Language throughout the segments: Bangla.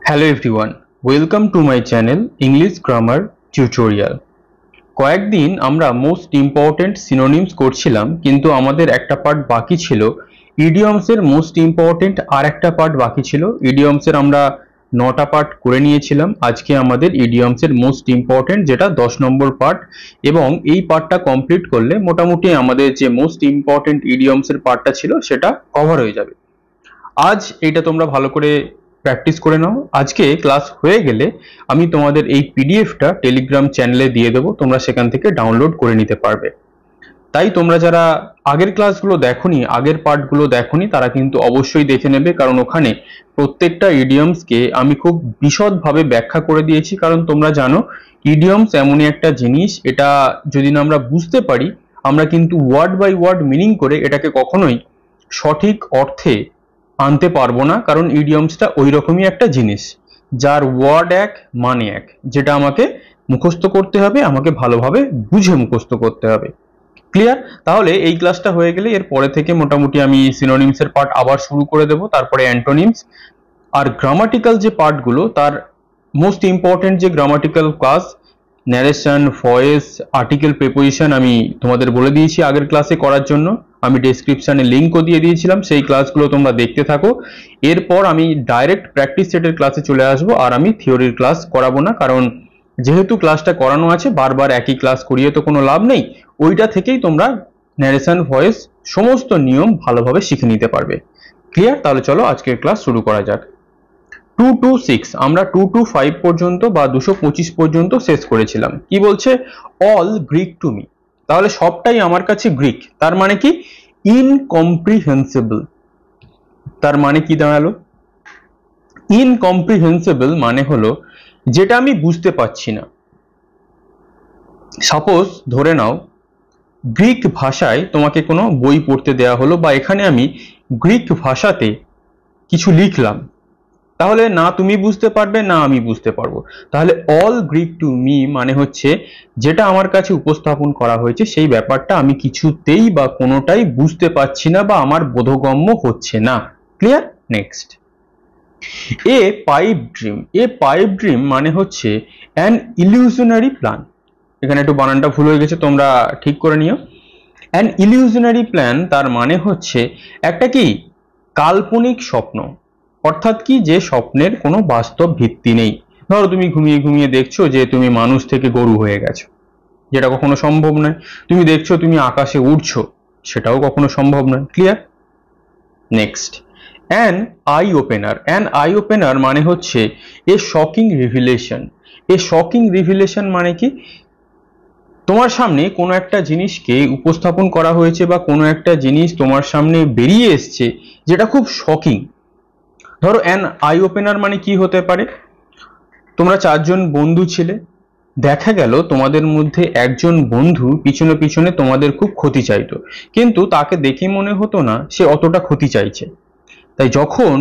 Hello everyone, welcome to my channel English grammar tutorial. কয়েকদিন আমরা মোস্ট ইম্পর্টেন্ট সিনোনিমস করছিলাম, কিন্তু আমাদের একটা পার্ট বাকি ছিল। ইডিয়মসের মোস্ট ইম্পর্টেন্ট আর একটা পার্ট বাকি ছিল। ইডিয়মসের আমরা 9টা পার্ট করে নিয়েছিলাম। আজকে আমাদের ইডিয়মসের মোস্ট ইম্পর্টেন্ট যেটা 10 নম্বর পার্ট, এবং এই পার্টটা কমপ্লিট করলে মোটামুটি আমাদের যে মোস্ট ইম্পর্টেন্ট ইডিয়মসের পার্টটা ছিল সেটা কভার হয়ে যাবে। আজ এটা তোমরা ভালো করে প্র্যাকটিস করে নাও। আজকে ক্লাস হয়ে গেলে আমি তোমাদের এই পিডিএফটা টেলিগ্রাম চ্যানেলে দিয়ে দেবো, তোমরা সেখান থেকে ডাউনলোড করে নিতে পারবে। তাই তোমরা যারা আগের ক্লাসগুলো দেখোনি, আগের পার্টগুলো দেখোনি, তারা কিন্তু অবশ্যই দেখে নেবে, কারণ ওখানে প্রত্যেকটা ইডিয়মসকে আমি খুব বিশদভাবে ব্যাখ্যা করে দিয়েছি। কারণ তোমরা জানো ইডিয়মস এমনই একটা জিনিস, এটা যদি না আমরা বুঝতে পারি, আমরা কিন্তু ওয়ার্ড বাই ওয়ার্ড মিনিং করে এটাকে কখনোই সঠিক অর্থে আনতে পারবো না। কারণ ইডিয়মসটা ওই রকমই একটা জিনিস যার ওয়ার্ড এক মানে এক, যেটা আমাকে মুখস্থ করতে হবে, আমাকে ভালোভাবে বুঝে মুখস্থ করতে হবে। ক্লিয়ার? তাহলে এই ক্লাসটা হয়ে গেলে এর পরে থেকে মোটামুটি আমি সিনোনিমসের পার্ট আবার শুরু করে দেব, তারপরে অ্যান্টোনিমস আর গ্রামাটিক্যাল যে পার্টগুলো, তার মোস্ট ইম্পর্টেন্ট যে grammatical class, narration, voice, article, preposition আমি তোমাদের বলে দিয়েছি আগের ক্লাসে করার জন্য। আমি ডেসক্রিপশনে লিঙ্কও দিয়ে দিয়েছিলাম, সেই ক্লাসগুলো তোমরা দেখতে থাকো। এরপর আমি ডাইরেক্ট প্র্যাকটিস সেটের ক্লাসে চলে আসবো, আর আমি থিওরির ক্লাস করাবো না, কারণ যেহেতু ক্লাসটা করানো আছে, বারবার একই ক্লাস করিয়ে তো কোনো লাভ নেই। ওইটা থেকেই তোমরা ন্যারেশন, ভয়েস সমস্ত নিয়ম ভালোভাবে শিখে নিতে পারবে। ক্লিয়ার? তাহলে চলো আজকের ক্লাস শুরু করা যাক। 2 to 6 আমরা 2 to 5 পর্যন্ত বা 225 পর্যন্ত শেষ করেছিলাম। কি বলছে? All Greek to me. তাহলে সবটাই আমার কাছে গ্রিক। তার মানে কি? ইনকম্প্রিহেন্সিবল। তার মানে কি দাঁড়ালো? ইনকম্প্রিহেন্সিবল মানে হলো যেটা আমি বুঝতে পারছি না। সাপোজ ধরে নাও গ্রিক ভাষায় তোমাকে কোনো বই পড়তে দেওয়া হলো, বা এখানে আমি গ্রিক ভাষাতে কিছু লিখলাম, তাহলে না তুমি বুঝতে পারবে না আমি বুঝতে পারবো। তাহলে অল গ্রিক টু মি মানে হচ্ছে যেটা আমার কাছে উপস্থাপন করা হয়েছে সেই ব্যাপারটা আমি কিছুতেই বা কোনোটাই বুঝতে পারছি না, বা আমার বোধগম্য হচ্ছে না। ক্লিয়ার? নেক্সট, এ পাইপ ড্রিম। এ পাইপ ড্রিম মানে হচ্ছে অ্যান ইলিউশনারি প্ল্যান। এখানে একটু বানানটা ভুল হয়ে গেছে, তোমরা ঠিক করে নিও। অ্যান ইলিউশনারি প্ল্যান তার মানে হচ্ছে একটা কি কাল্পনিক স্বপ্ন, অর্থাৎ কি যে স্বপ্নের কোনো বাস্তব ভিত্তি নেই। ধরো তুমি ঘুমিয়ে ঘুমিয়ে দেখছো যে তুমি মানুষ থেকে গরু হয়ে গেছো, যেটা কখনো সম্ভব নয়। তুমি দেখছো তুমি আকাশে উড়ছো, সেটাও কখনো সম্ভব নয়। Clear? Next, an I opener. An I opener মানে হচ্ছে এ শকিং রিভিলেশন। এ শকিং রিভিলেশন মানে কি? তোমার সামনে কোনো একটা জিনিসকে উপস্থাপন করা হয়েছে, বা কোনো একটা জিনিস তোমার সামনে বেরিয়ে এসছে যেটা খুব শকিং। ধরো অ্যান আই ওপেনার মানে কি হতে পারে? তোমরা 4জন বন্ধু ছিলে, দেখা গেল তোমাদের মধ্যে একজন বন্ধু পিছনে পিছনে তোমাদের খুব ক্ষতি চাইতো, কিন্তু তাকে দেখে মনে হতো না সে অতটা ক্ষতি চাইছে। তাই যখন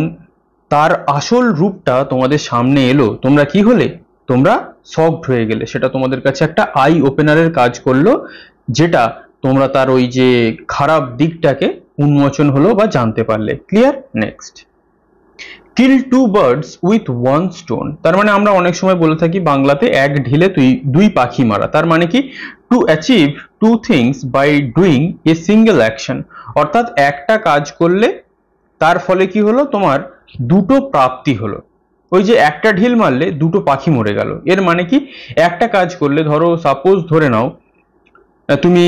তার আসল রূপটা তোমাদের সামনে এলো, তোমরা কি হলে? তোমরা শকড হয়ে গেলে। সেটা তোমাদের কাছে একটা আই ওপেনারের কাজ করলো, যেটা তোমরা তার ওই যে খারাপ দিকটাকে উন্মোচন হলো বা জানতে পারলে। Clear? Next, kill two birds with one stone. তার মানে আমরা অনেক সময় বলে থাকি বাংলাতে এক ঢিলে দুই পাখি মারা। তার মানে কি? To achieve two things by doing a single action. অর্থাৎ একটা কাজ করলে তার ফলে কি হলো? তোমার দুটো প্রাপ্তি হলো। ওই যে একটা ঢিল মারলে দুটো পাখি মরে গেল। এর মানে কি? একটা কাজ করলে, ধরো সাপোজ ধরে নাও তুমি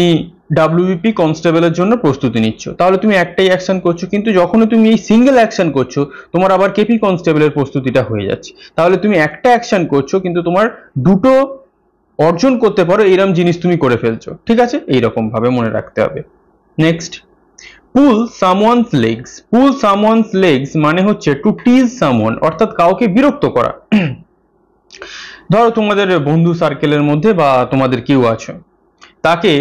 ডাব্লিউবিপি কনস্টেবলের জন্য প্রস্তুতি নিচ্ছ, তাহলে তুমি একটাই অ্যাকশন করছো, কিন্তু যখন তুমি এই সিঙ্গেল অ্যাকশন করছো তোমার আবার কেপি কনস্টেবলের প্রস্তুতিটা হয়ে যাচ্ছে। তাহলে তুমি একটা অ্যাকশন করছো কিন্তু তোমার দুটো অর্জন করতে পারো এরকম জিনিস তুমি করে ফেলছো। ঠিক আছে? এইরকম ভাবে মনে রাখতে হবে। নেক্সট, পুল সামওয়ানস লেগস। পুল সামওয়ানস লেগস মানে হচ্ছে টু টিজ সামওয়ান, অর্থাৎ কাউকে বিরক্ত করা। ধরো তোমাদের বন্ধু সার্কেলের মধ্যে বা তোমাদের কেউ আছে, তাকে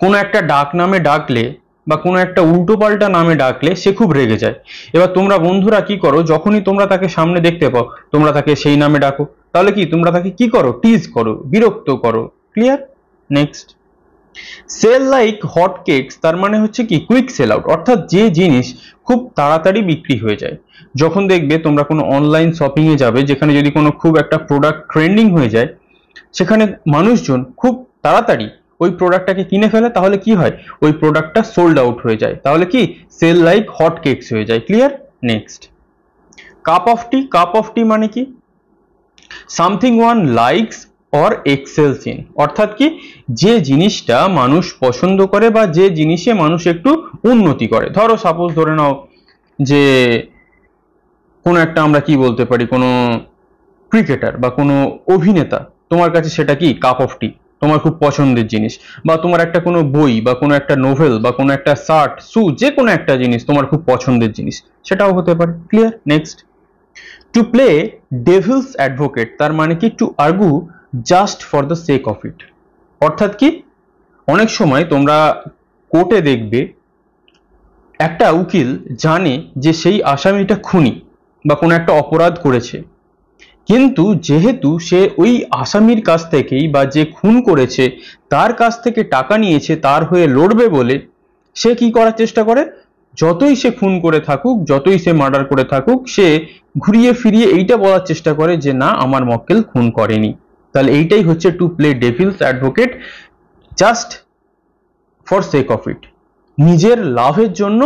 কোনো একটা ডাক নামে ডাকলে বা কোনো একটা উল্টোপাল্টা নামে ডাকলে সে খুব রেগে যায়। এবার তোমরা বন্ধুরা কি করো? যখনই তোমরা তাকে সামনে দেখতে পাও তোমরা তাকে সেই নামে ডাকো। তাহলে কি তোমরা তাকে কি করো? টিজ করো, বিরক্ত করো। Clear? Next, sell like hot cakes তার মানে হচ্ছে কি কুইক সেল আউট, অর্থাৎ যে জিনিস খুব তাড়াতাড়ি বিক্রি হয়ে যায়। যখন দেখবে তোমরা কোনো অনলাইন শপিং এ যাবে, যেখানে যদি কোনো খুব একটা প্রোডাক্ট ট্রেন্ডিং হয়ে যায়, সেখানে মানুষজন খুব তাড়াতাড়ি ওই প্রোডাক্টটাকে কিনে ফেলে, তাহলে কি হয়, ওই প্রোডাক্টটা সোল্ড আউট হয়ে যায়, তাহলে কি সেল লাইক হট কেকস হয়ে যায়। Clear? Next, cup of tea. Cup of tea মানে কি, something one likes or excels in, অর্থাৎ কি যে জিনিসটা মানুষ পছন্দ করে বা যে জিনিসে মানুষ একটু উন্নতি করে। ধরো সাপোজ ধরে নাও যে কোনো একটা, আমরা কি বলতে পারি, কোনো ক্রিকেটার বা কোনো অভিনেতা, তোমার কাছে সেটা কি কাপ অফ টি, তোমার খুব পছন্দের জিনিস। বা তোমার একটা কোনো বই বা কোনো একটা নোভেল বা কোনো একটা শার্ট শু, যে কোনো একটা জিনিস তোমার খুব পছন্দের জিনিস, সেটাও হতে পারে। Clear? Next, two play devil's advocate তার মানে কি two argue just for the sake of ইট, অর্থাৎ কি অনেক সময় তোমরা কোর্টে দেখবে একটা উকিল জানে যে সেই আসামিটা খুনি বা কোনো একটা অপরাধ করেছে, কিন্তু যেহেতু সে ওই আসামির কাছ থেকেই বা যে খুন করেছে তার কাছ থেকে টাকা নিয়েছে, তার হয়ে লড়বে বলে সে কি করার চেষ্টা করে, যতই সে খুন করে থাকুক, যতই সে মার্ডার করে থাকুক, সে ঘুরিয়ে ফিরিয়ে এইটা বলার চেষ্টা করে যে না, আমার মক্কেল খুন করেনি। তাহলে এইটাই হচ্ছে to play devil's advocate, just for sake of it, নিজের লাভের জন্য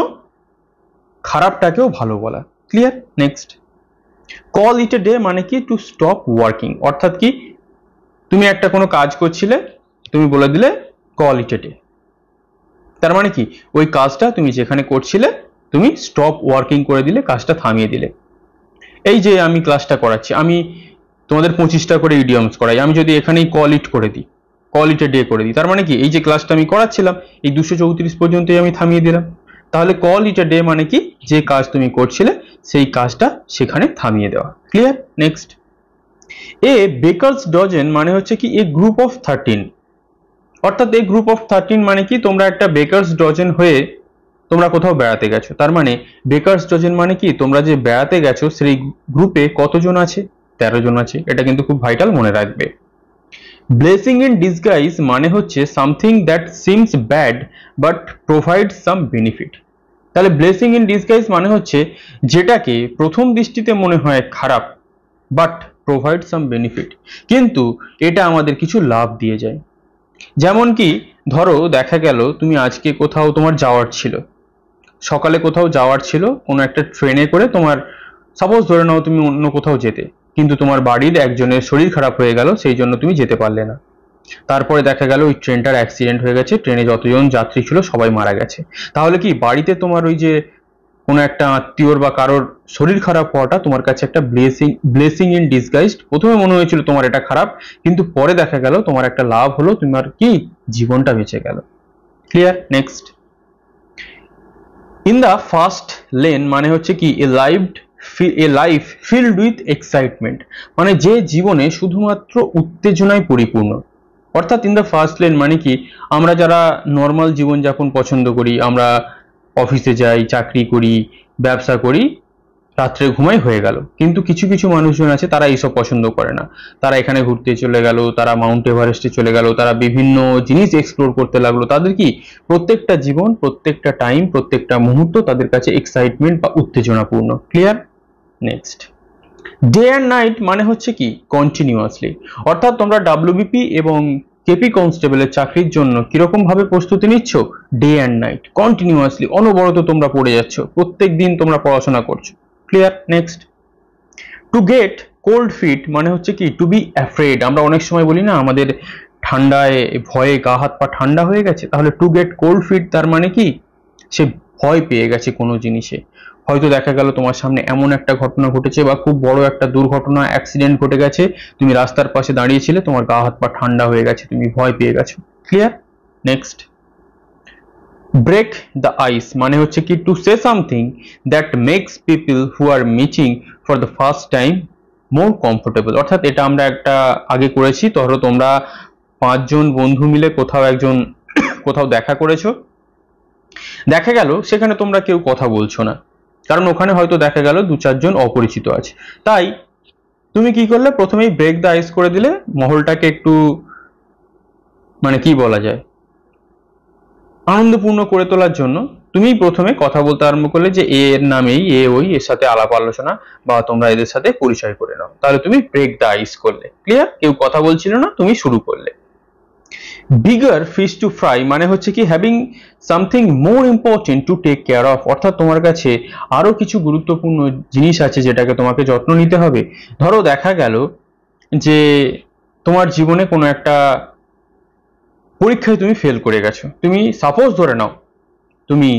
খারাপটাকেও ভালো বলা। Clear? Next, call it a day মানে কি টু স্টপ ওয়ার্কিং, অর্থাৎ কি তুমি একটা কোনো কাজ করছিলে, তুমি বলে দিলে কল ইট এ ডে, তার মানে কি ওই কাজটা তুমি যেখানে করছিলে তুমি স্টপ ওয়ার্কিং করে দিলে, কাজটা থামিয়ে দিলে। এই যে আমি ক্লাসটা করাচ্ছি, আমি তোমাদের 25টা করে ইডিয়মস করাই, আমি যদি এখানেই কল ইট করে দিই, কল ইট এ ডে করে দিই, তার মানে কি এই যে ক্লাসটা আমি করাচ্ছিলাম এই 234 পর্যন্তই আমি থামিয়ে দিলাম। তাহলে কল ইট এ ডে মানে কি যে কাজ তুমি করছিলে সেই কাজটা সেখানে থামিয়ে দেওয়া। ক্লিয়ার? নেক্সট, এ বেকারস ডজন মানে হচ্ছে কি এ গ্রুপ অফ 13, অর্থাৎ এই গ্রুপ অফ 13 মানে কি তোমরা একটা বেকারস ডজন হয়ে তোমরা কোথাও বেড়াতে গেছো, তার মানে বেকারস ডজন মানে কি তোমরা যে বেড়াতে গেছো সেই গ্রুপে কতজন আছে, 13 জন আছে। এটা কিন্তু খুব ভাইটাল, মনে রাখবে। ব্লেসিং ইন ডিসগাইজ মানে হচ্ছে something that seems bad but provides some benefit. তাহলে ব্লেসিং ইন ডিসগাইজ মানে হচ্ছে যেটাকে প্রথম দৃষ্টিতে মনে হয় খারাপ, বাট প্রোভাইড সাম বেনিফিট, কিন্তু এটা আমাদের কিছু লাভ দিয়ে যায়। যেমন কি ধরো দেখা গেল তুমি আজকে কোথাও তোমার যাওয়ার ছিল, সকালে কোথাও যাওয়ার ছিল কোনো একটা ট্রেনে করে, তোমার সাপোজ ধরে নাও তুমি অন্য কোথাও যেতে, কিন্তু তোমার বাড়ির একজনের শরীর খারাপ হয়ে গেল, সেই জন্য তুমি যেতে পারলে না। তারপরে দেখা গেল ওই ট্রেনটার অ্যাক্সিডেন্ট হয়ে গেছে, ট্রেনে যতজন যাত্রী ছিল সবাই মারা গেছে। তাহলে কি বাড়িতে তোমার ওই যে কোনো একটা আত্মীয়র বা কারোর শরীর খারাপ হওয়াটা তোমার কাছে একটা ব্লেসিং ইন ডিসগাইজড। প্রথমে মনে হয়েছিল তোমার এটা খারাপ, কিন্তু পরে দেখা গেল তোমার একটা লাভ হলো, তোমার কি জীবনটা বেঁচে গেল। Clear? Next, in the fast lane মানে হচ্ছে কি a life filled with excitement, মানে যে জীবনে শুধুমাত্র উত্তেজনায় পরিপূর্ণ। অর্থাৎ ইন দা ফার্স্ট লেন মানে কি আমরা যারা নর্মাল জীবনযাপন পছন্দ করি, আমরা অফিসে যাই, চাকরি করি, ব্যবসা করি, রাত্রে ঘুমাই, হয়ে গেল। কিন্তু কিছু কিছু মানুষজন আছে তারা এইসব পছন্দ করে না, তারা এখানে ঘুরতে চলে গেল, তারা মাউন্ট এভারেস্টে চলে গেল, তারা বিভিন্ন জিনিস এক্সপ্লোর করতে লাগলো। তাদের কি প্রত্যেকটা জীবন, প্রত্যেকটা টাইম, প্রত্যেকটা মুহূর্ত তাদের কাছে এক্সাইটমেন্ট বা উত্তেজনাপূর্ণ। Clear? Next, day and night মানে হচ্ছে কি কন্টিনিউয়াসলি, অর্থাৎ তোমরা ডাব্লিউবিপি এবং কেপি কনস্টেবলের চাকরির জন্য কিরকম ভাবে প্রস্তুতি নিচ্ছ, ডে অ্যান্ড নাইট কন্টিনিউয়াসলি অনবরত তোমরা পড়ে যাচ্ছ, প্রত্যেক দিন তোমরা পড়াশোনা করছো। Clear? Next, to get cold feet মানে হচ্ছে কি টু বি অ্যাফ্রেড। আমরা অনেক সময় বলি না আমাদের ঠান্ডায় ভয়ে গা হাত পা ঠান্ডা হয়ে গেছে, তাহলে টু গেট কোল্ড ফিট তার মানে কি সে ভয় পেয়ে গেছে কোনো জিনিসে। হয়তো দেখা গেল তোমার সামনে এমন একটা ঘটনা ঘটেছে বা খুব বড় একটা দুর্ঘটনা, অ্যাক্সিডেন্ট ঘটে গেছে, তুমি রাস্তার পাশে দাঁড়িয়েছিলে, তোমার গা হাত পা ঠান্ডা হয়ে গেছে, তুমি ভয় পেয়ে গেছো। Clear? Next, break the ice মানে হচ্ছে কি to say something that makes people who are meeting for the first time more comfortable. অর্থাৎ এটা আমরা একটা আগে করেছি, ধরো তোমরা 5 জন বন্ধু মিলে কোথাও দেখা করেছো, দেখা গেল সেখানে তোমরা কেউ কথা বলছো না, কারণ ওখানে হয়তো দেখা গেল 2-4 জন অপরিচিত আছে। তাই তুমি কি করলে, প্রথমেই ব্রেক দ্য আইস করে দিলে, মহলটাকে একটু মানে কি বলা যায়, আনন্দপূর্ণ করে তোলার জন্য তুমি প্রথমে কথা বলতে আরম্ভ করলে যে এ এর নাম এই, এ ওই, এর সাথে আলাপ আলোচনা বা তোমরা এদের সাথে পরিচয় করে নাও। তাহলে তুমি ব্রেক দ্য আইস করলে। ক্লিয়ার? কেউ কথা বলছিল না, তুমি শুরু করলে। বিগার ফিশ টু ফ্রাই মানে হচ্ছে কি having something more important to take care of, অর্থাৎ তোমার কাছে আরো কিছু গুরুত্বপূর্ণ জিনিস আছে যেটাকে তোমাকে যত্ন নিতে হবে। ধরো দেখা গেল যে তোমার জীবনে কোনো একটা পরীক্ষায় তুমি ফেল করে গেছো, তুমি সাপোজ ধরে নাও তুমি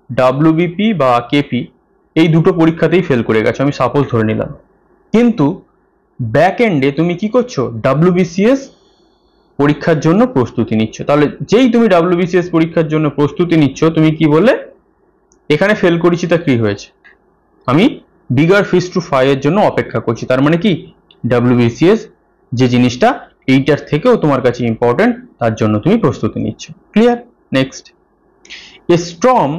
ডাব্লিউবিপি বা কেপি এই দুটো পরীক্ষাতেই ফেল করে গেছো, আমি সাপোজ ধরে নিলাম। কিন্তু ব্যাক এন্ডে তুমি কি করছো? ডাব্লিউবিসিএস পরীক্ষার জন্য প্রস্তুতি নিচ্ছ। তাহলে যেই তুমি ডাব্লিউবিসিএস পরীক্ষার জন্য প্রস্তুতি নিচ্ছ, তুমি কি বললে? এখানে ফেল করেছি, তা কি হয়েছে? আমি বিগার ফিশ টু ফ্রাই এর জন্য অপেক্ষা করছি। তার মানে কি ডাব্লিউবিসিএস যে জিনিসটা এইটার থেকেও তোমার কাছে ইম্পর্টেন্ট, তার জন্য তুমি প্রস্তুতি নিচ্ছ। Clear? Next, A Sturm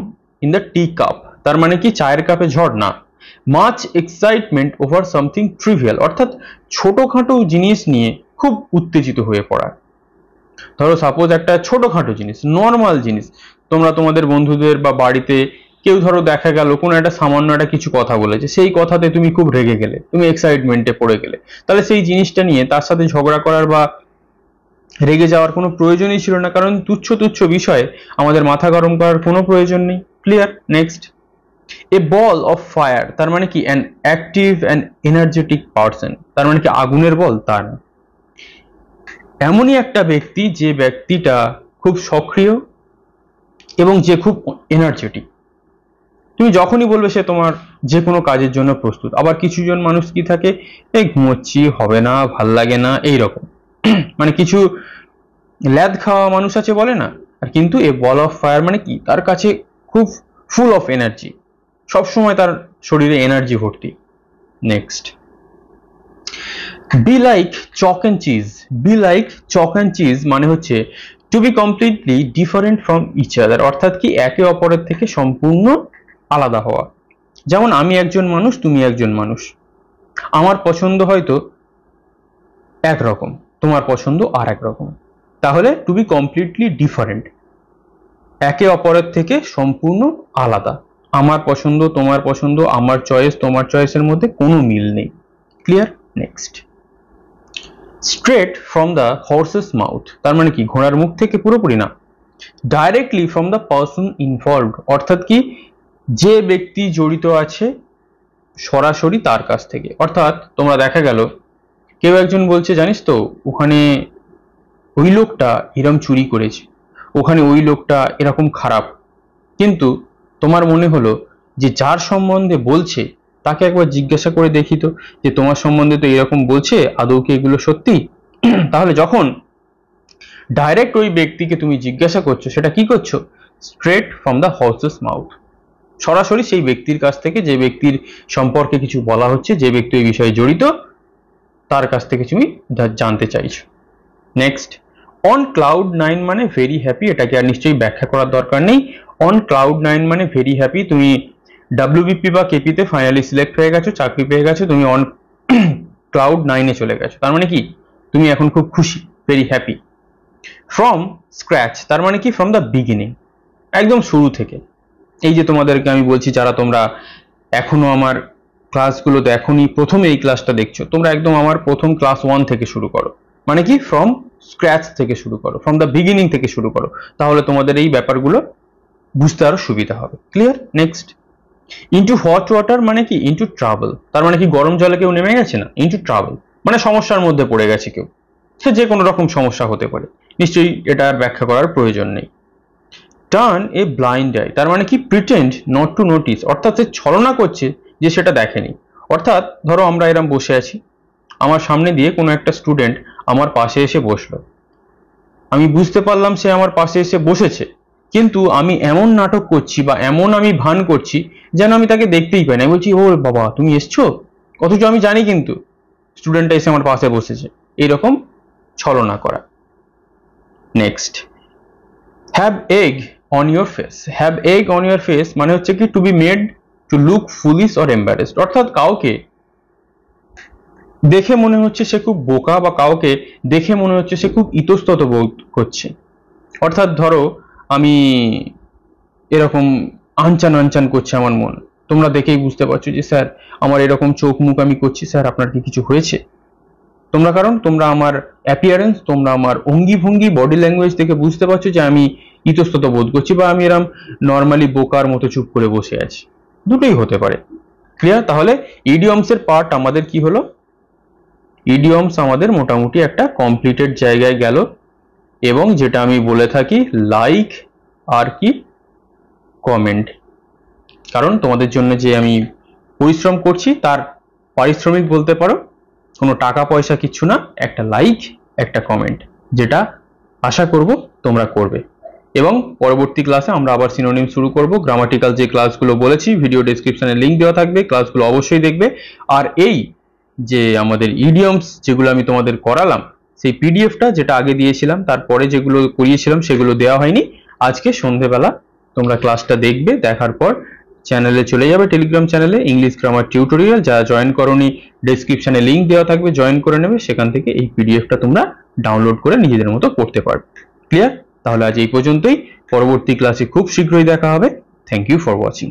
in the T cup তার মানে কি চায়ের কাপে ঝড় না। Much excitement over something trivial, অর্থাৎ ছোটখাটো জিনিস নিয়ে খুব উত্তেজিত হয়ে পড়া। ধরো সাপোজ একটা ছোটখাটো জিনিস, নর্মাল জিনিস, তোমরা তোমাদের বন্ধুদের বা বাড়িতে কেউ ধরো দেখা গেল কোনো একটা সামান্য একটা কিছু কথা বলেছে, সেই কথাতে তুমি খুব রেগে গেলে, তুমি এক্সাইটমেন্টে পড়ে গেলে, তাহলে সেই জিনিসটা নিয়ে তার সাথে ঝগড়া করার বা রেগে যাওয়ার কোনো প্রয়োজনই ছিল না, কারণ তুচ্ছ তুচ্ছ বিষয়ে আমাদের মাথা গরম করার কোনো প্রয়োজন নেই। Clear? Next, A ball of fire তার মানে কি an active and energetic person, তার মানে কি আগুনের বল তা না, এমনই একটা ব্যক্তি যে ব্যক্তিটা খুব সক্রিয় এবং যে খুব এনার্জেটিক। তুমি যখনই বলবে সে তোমার যে কোনো কাজের জন্য প্রস্তুত। আবার কিছু জন মানুষ কি থাকে, এই ঘুমোচ্ছি, হবে না, ভাল লাগে না, এইরকম মানে কিছু ল্যাদ খাওয়া মানুষ আছে বলে না। আর কিন্তু এ বল অফ ফায়ার মানে কি তার কাছে খুব ফুল অফ এনার্জি, সবসময় তার শরীরে এনার্জি ভর্তি। Next, be like chalk and cheese. Be like chalk and cheese মানে হচ্ছে to be completely different from each other, অর্থাৎ কি একে অপরের থেকে সম্পূর্ণ আলাদা হওয়া। যেমন আমি একজন মানুষ, তুমি একজন মানুষ, আমার পছন্দ হয়তো একরকম, তোমার পছন্দ আর একরকম, তাহলে টু বি কমপ্লিটলি ডিফারেন্ট, একে অপরের থেকে সম্পূর্ণ আলাদা। আমার পছন্দ তোমার পছন্দ, আমার চয়েস তোমার চয়েসের মধ্যে কোনো মিল নেই। Clear? Next, straight from the horse's mouth তার মানে কি ঘোড়ার মুখ থেকে পুরোপুরি না, directly from the person involved, অর্থাৎ কি যে ব্যক্তি জড়িত আছে সরাসরি তার কাছ থেকে। অর্থাৎ তোমরা দেখা গেল কেউ একজন বলছে জানিস তো ওখানে ওই লোকটা এরম চুরি করেছে, ওখানে ওই লোকটা এরকম খারাপ, কিন্তু তোমার মনে হলো যে যার সম্বন্ধে বলছে তাকে একবার জিজ্ঞাসা করে দেখি তো, যে তোমার সম্বন্ধে তো এরকম বলছে, আদৌ কি এগুলো সত্যি? তাহলে যখন ডাইরেক্ট ওই ব্যক্তিকে তুমি জিজ্ঞাসা করছো, সেটা কি করছো? Straight from the horse's mouth, সরাসরি সেই ব্যক্তির কাছ থেকে, যে ব্যক্তির সম্পর্কে কিছু বলা হচ্ছে, যে ব্যক্তি এই বিষয়ে জড়িত, তার কাছ থেকে তুমি জানতে চাইছো। নেক্সট, অন ক্লাউড নাইন মানে ভেরি হ্যাপি, এটাকে আর নিশ্চয়ই ব্যাখ্যা করার দরকার নেই। অন ক্লাউড নাইন মানে ভেরি হ্যাপি, তুমি ডাব্লিউবিপি বা কেপিতে ফাইনালি সিলেক্ট হয়ে গেছো, চাকরি পেয়ে গেছো, তুমি অন ক্লাউড নাইনে চলে গেছো, তার মানে কি তুমি এখন খুব খুশি, ভেরি হ্যাপি। ফ্রম স্ক্র্যাচ তার মানে কি ফ্রম দ্য বিগিনিং, একদম শুরু থেকে। এই যে তোমাদেরকে আমি বলছি, যারা তোমরা এখনো আমার ক্লাসগুলোতে এখনই প্রথমে এই ক্লাসটা দেখছো, তোমরা একদম আমার প্রথম ক্লাস 1 থেকে শুরু করো, মানে কি ফ্রম স্ক্র্যাচ থেকে শুরু করো, ফ্রম দ্য বিগিনিং থেকে শুরু করো, তাহলে তোমাদের এই ব্যাপারগুলো বুঝতে আরো সুবিধা হবে। Clear? Next, into hot water মানে কি ইনটু ট্রাভেল, তার মানে কি গরম জলে কেউ নেমে গেছে না, ইনটু ট্রাভেল মানে সমস্যার মধ্যে পড়ে গেছে কেউ, সে যে কোনো রকম সমস্যা হতে পারে, নিশ্চয়ই এটা আর ব্যাখ্যা করার প্রয়োজন নেই। টার্ন এ ব্লাইন্ড আই তার মানে কি প্রিটেন্ড নট টু নোটিস, অর্থাৎ সে ছলনা করছে যে সেটা দেখেনি। অর্থাৎ ধরো আমরা এরম বসে আছি, আমার সামনে দিয়ে কোনো একটা স্টুডেন্ট আমার পাশে এসে বসলো, আমি বুঝতে পারলাম সে আমার পাশে এসে বসেছে, কিন্তু আমি এমন নাটক করছি বা এমন আমি ভান করছি যেন আমি তাকে দেখতেই পাই না, আমি বলছি ও বাবা তুমি এসছো, অথচ আমি জানি কিন্তু স্টুডেন্টটা এসে আমার পাশে বসেছে, এইরকম ছলনা করা। Next, have egg on your face. Have egg on your face মানে হচ্ছে কি to be made to look foolish or embarrassed, অর্থাৎ কাউকে দেখে মনে হচ্ছে সে খুব বোকা বা কাউকে দেখে মনে হচ্ছে সে খুব ইতস্তত বোধ করছে। অর্থাৎ ধরো আমি এরকম আনচান আনচান করছে আমার মন। তোমরা দেখেই বুঝতে পারছো যে স্যার আমার এরকম চোখ মুখ আমি করছি, স্যার আপনার কি কিছু হয়েছে? কারণ তোমরা আমার অ্যাপিয়ারেন্স, তোমরা আমার অঙ্গি ভঙ্গি, বডি ল্যাঙ্গুয়েজ দেখে বুঝতে পারছো যে আমি ইতস্তত বোধ করছি বা আমি এরম নর্মালি বোকার মতো চুপ করে বসে আছি। দুটোই হতে পারে। ক্লিয়ার? তাহলে ইডিয়মস এর পার্ট আমাদের কি হলো? ইডিয়মস আমাদের মোটামুটি একটা কমপ্লিটেড জায়গায় গেল, এবং যেটা আমি বলে থাকি লাইক আর কি কমেন্ট, কারণ তোমাদের জন্য যে আমি পরিশ্রম করছি তার পারিশ্রমিক বলতে পারো, কোনো টাকা পয়সা কিচ্ছু না, একটা লাইক একটা কমেন্ট, যেটা আশা করব তোমরা করবে। এবং পরবর্তী ক্লাসে আমরা আবার সিনোনিম শুরু করব। গ্রামাটিক্যাল যে ক্লাসগুলো বলেছি ভিডিও ডেসক্রিপশনে লিংক দেওয়া থাকবে, ক্লাসগুলো অবশ্যই দেখবে। আর এই যে আমাদের ইডিয়মস যেগুলো আমি তোমাদের করালাম, সেই পিডিএফটা যেটা আগে দিয়েছিলাম, তারপরে যেগুলো করিয়েছিলাম সেগুলো দেওয়া হয়নি, আজকে সন্ধেবেলা তোমরা ক্লাসটা দেখবে। দেখার পর চ্যানেলে চলে যাবে, টেলিগ্রাম চ্যানেলে ইংলিশ গ্রামার টিউটোরিয়াল, যারা জয়েন করোনি ডেসক্রিপশনে লিংক দেওয়া থাকবে, জয়েন করে নেবে। সেখান থেকে এই পিডিএফটা তোমরা ডাউনলোড করে নিজেদের মতো পড়তে পারবে। ক্লিয়ার? তাহলে আজ এই পর্যন্তই। পরবর্তী ক্লাসে খুব শীঘ্রই দেখা হবে। Thank you for watching.